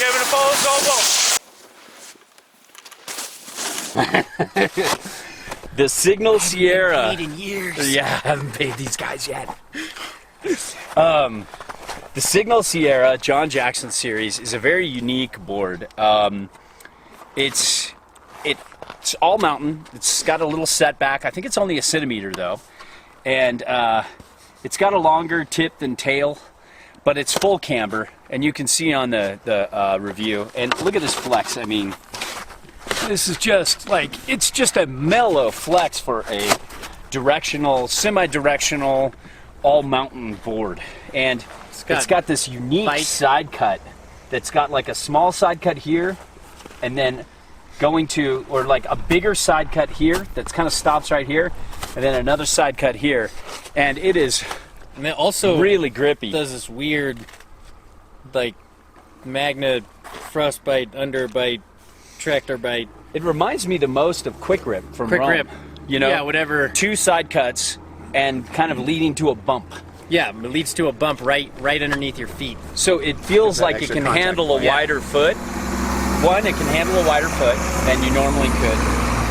Kevin Apollo. The Signal Sierra. Paid in years. Yeah, I haven't paid these guys yet. The Signal Sierra John Jackson series is a very unique board. It's all mountain. It's got a little setback. I think it's only a centimeter though, and it's got a longer tip than tail, but it's full camber, and you can see on the review. And look at this flex. I mean, this is just like, it's just a mellow flex for a directional, semi-directional, all mountain board. And it's got this unique side cut that's got like a small side cut here, and then going to, or like a bigger side cut here that's kind of stops right here, and then another side cut here. And it is, and it also really grippy. Does this weird, like, magnet frostbite, underbite, tractor bite. It reminds me the most of Quick Rip from Quick Rome. Rip. You know, Yeah, whatever. 2 side cuts and kind of leading to a bump. Yeah, it leads to a bump right underneath your feet. So it feels like it can handle a wider foot. 1, it can handle a wider foot than you normally could.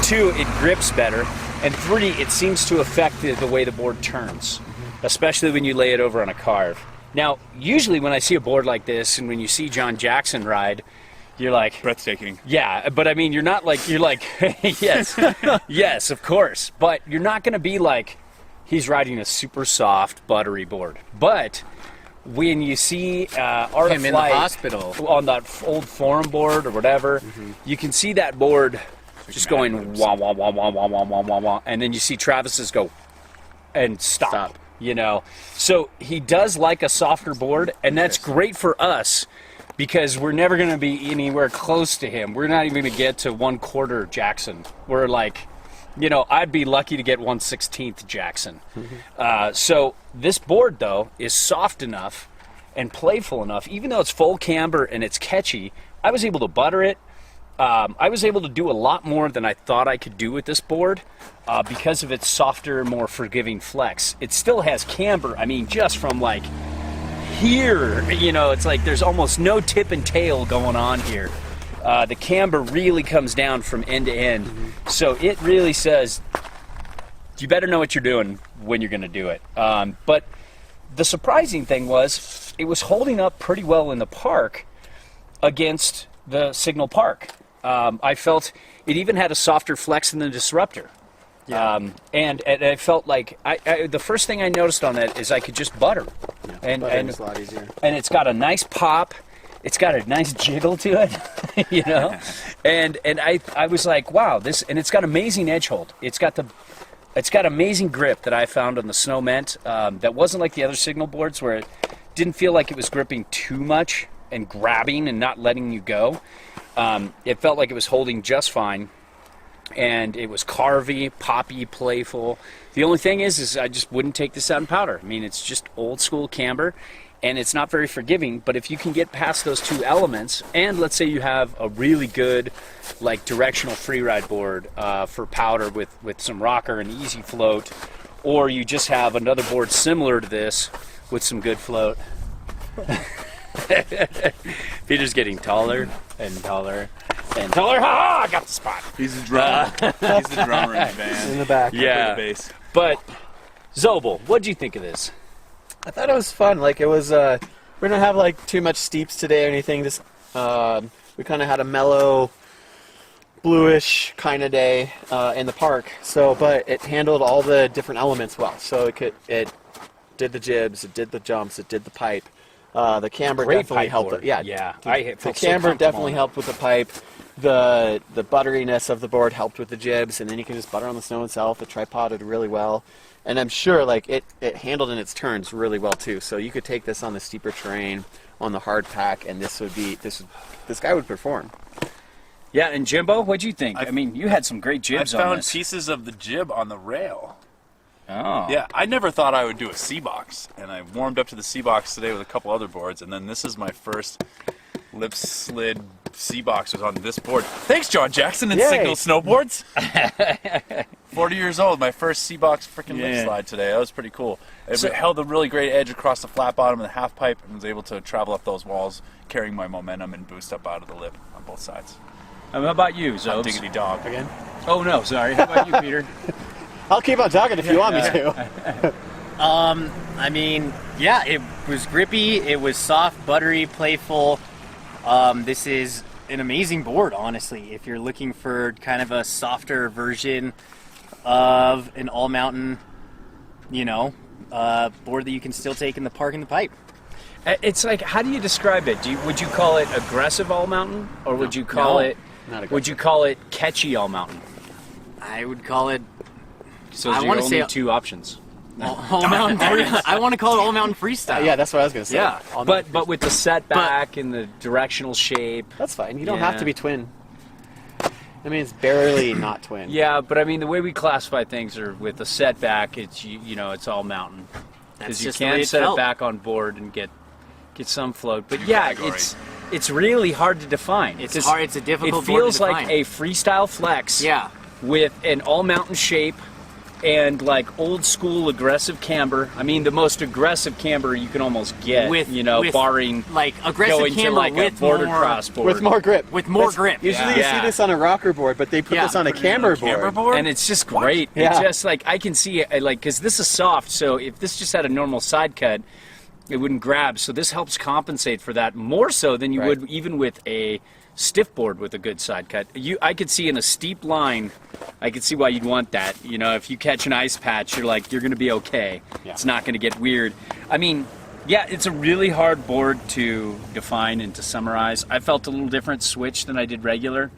2, it grips better. And 3, it seems to affect the way the board turns, especially when you lay it over on a carve. Now, usually when I see a board like this and when you see John Jackson ride, you're like, Breathtaking. yeah, but I mean, you're like, yes, yes, of course. But you're not going to be like, he's riding a super soft, buttery board. But when you see Art of Him in the Flight hospital on that old forum board or whatever, you can see that board just going wah, wah, wah, wah, wah, wah, wah, wah, wah. And then you see Travis's go and stop. You know, so he does like a softer board, and that's great for us, because we're never going to be anywhere close to him. We're not even going to get to 1/4 Jackson. We're like, you know, I'd be lucky to get 1/16 Jackson. So this board, though, is soft enough and playful enough. Even though it's full camber and it's catchy, I was able to butter it. I was able to do a lot more than I thought I could do with this board because of its softer, more forgiving flex. It still has camber. I mean, just from like here, you know, it's like there's almost no tip and tail going on here. The camber really comes down from end to end. So it really says, you better know what you're doing when you're going to do it. But the surprising thing was, it was holding up pretty well in the park against the Signal Park. I felt it even had a softer flex than the Disruptor. Yeah. And I felt like the first thing I noticed on that is I could just butter. Yeah, and it's a lot easier. And it's got a nice pop. It's got a nice jiggle to it, you know. and I was like, wow, this, and it's got amazing edge hold. It's got amazing grip that I found on the Snow Mint. That wasn't like the other Signal boards where it didn't feel like it was gripping too much and grabbing and not letting you go. It felt like it was holding just fine. And it was carvy, poppy, playful. The only thing is I just wouldn't take this out in powder. I mean, it's just old school camber, and it's not very forgiving. But if you can get past those 2 elements, and let's say you have a really good, like, directional freeride board for powder with some rocker and easy float, or you just have another board similar to this with some good float. Peter's getting taller and taller and taller. Ha! I got the spot. He's the drummer. He's the drummer in the band. In the back. Yeah. The bass. But Zobel, what'd you think of this? I thought it was fun. Like, it was, we didn't have like too much steeps today or anything. Just, we kind of had a mellow, bluish kind of day in the park. So, but it handled all the different elements well. So it did the jibs, it did the jumps, it did the pipe. The camber definitely helped. The camber definitely helped with the pipe. The butteriness of the board helped with the jibs, and then you can just butter on the snow itself. It tripoded really well, and I'm sure like it handled in its turns really well too. So you could take this on the steeper terrain, on the hard pack, and this guy would perform. Yeah, and Jimbo, what'd you think? I mean, you had some great jibs on this. I found pieces of the jib on the rail. Oh. Yeah, I never thought I would do a C-box, and I warmed up to the C-box today with a couple other boards, and then this is my first lip slid C-box was on this board. Thanks, John Jackson and Yay. Signal Snowboards. 40 years old, my first C-Box freaking lip Yeah. slide today. That was pretty cool. It So- held a really great edge across the flat bottom of the half pipe and was able to travel up those walls, carrying my momentum and boost up out of the lip on both sides. How about you, Hot Zobes? diggity dog. Again? Oh no, sorry. How about you, Peter? I'll keep on talking if you want me to. I mean, yeah, it was grippy. It was soft, buttery, playful. This is an amazing board, honestly. If you're looking for kind of a softer version of an all mountain, board that you can still take in the park in the pipe. It's like, how do you describe it? Would you call it aggressive all mountain, or would you call No. it? Not aggressive. Would you call it catchy all mountain? I would call it So I those are wanna your say- only two options. all mountain. I want to call it all mountain freestyle. Yeah, that's what I was gonna say. Yeah. All But with the setback and the directional shape. that's fine. You don't have Yeah. to be twin. I mean, it's barely not twin. Yeah, but I mean the way we classify things are with the setback. It's it's all mountain That's because you just the way can it set felt. it back on board and get some float. But yeah, category. it's really hard to define. It's 'cause hard. It's a difficult It board to feels like define. a freestyle flex. Yeah. With an all mountain shape and like old school aggressive camber. I mean the most aggressive camber you can almost get. With barring like aggressive going to camber like a with border more, cross board. With more grip. with more That's- grip. Usually you Yeah. see this on a rocker board, but they put Yeah. this on a Put it in camber a camber board. board? And it's just great. Yeah. It's just like I can see it, like, because this is soft, so if this just had a normal side cut, it wouldn't grab. So this helps compensate for that more so than you Right. would even with a stiff board with a good side cut. I could see in a steep line, I could see why you'd want that. If you catch an ice patch, you're going to be okay. Yeah. It's not going to get weird. I mean, yeah, it's a really hard board to define and to summarize. I felt a little different switch than I did regular.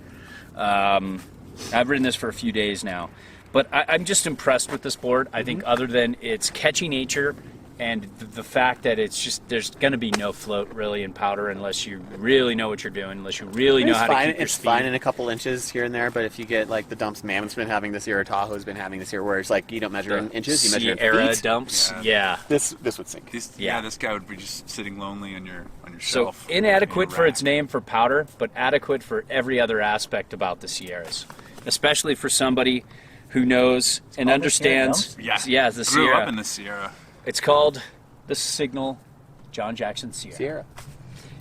I've ridden this for a few days now, but I'm just impressed with this board. I think other than its catchy nature and the fact that it's just, there's going to be no float really in powder unless you really know what you're doing, unless you really know It's how fine. to keep your It's speed. fine in a couple inches here and there, but if you get like the dumps Mammoth's been having this year, or Tahoe's been having this year, where it's like you don't measure in inches, you measure in Sierra feet. dumps. Yeah. Yeah. This would sink. Yeah. This guy would be just sitting lonely on your So shelf. inadequate in a for rack. its name for powder, but adequate for every other aspect about the Sierras, especially for somebody who knows and called the understands. Sierra Yeah, the Grew Sierra. up in the Sierra. It's called the Signal John Jackson Sierra. Sierra.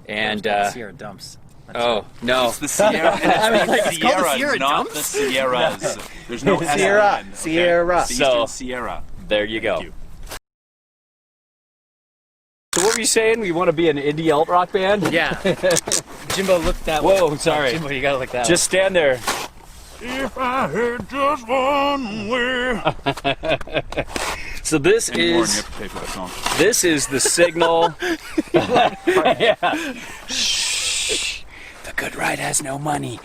And Sierra dumps. oh no, It's the Sierra. And it's the called the Sierras, Sierra not Dumps? the Sierras. There's no S Sierra. at the end, okay? Sierra. The So- Eastern Sierra. there you go. Thank you. So what were you saying? We want to be an indie alt rock band? Yeah. Jimbo, look that way. Whoa, sorry. Jimbo, you gotta look that Just stand there. If I had just one way. So this And Warren, you is have to pay for that song. the Signal. Yeah. Shh. The good ride has no money.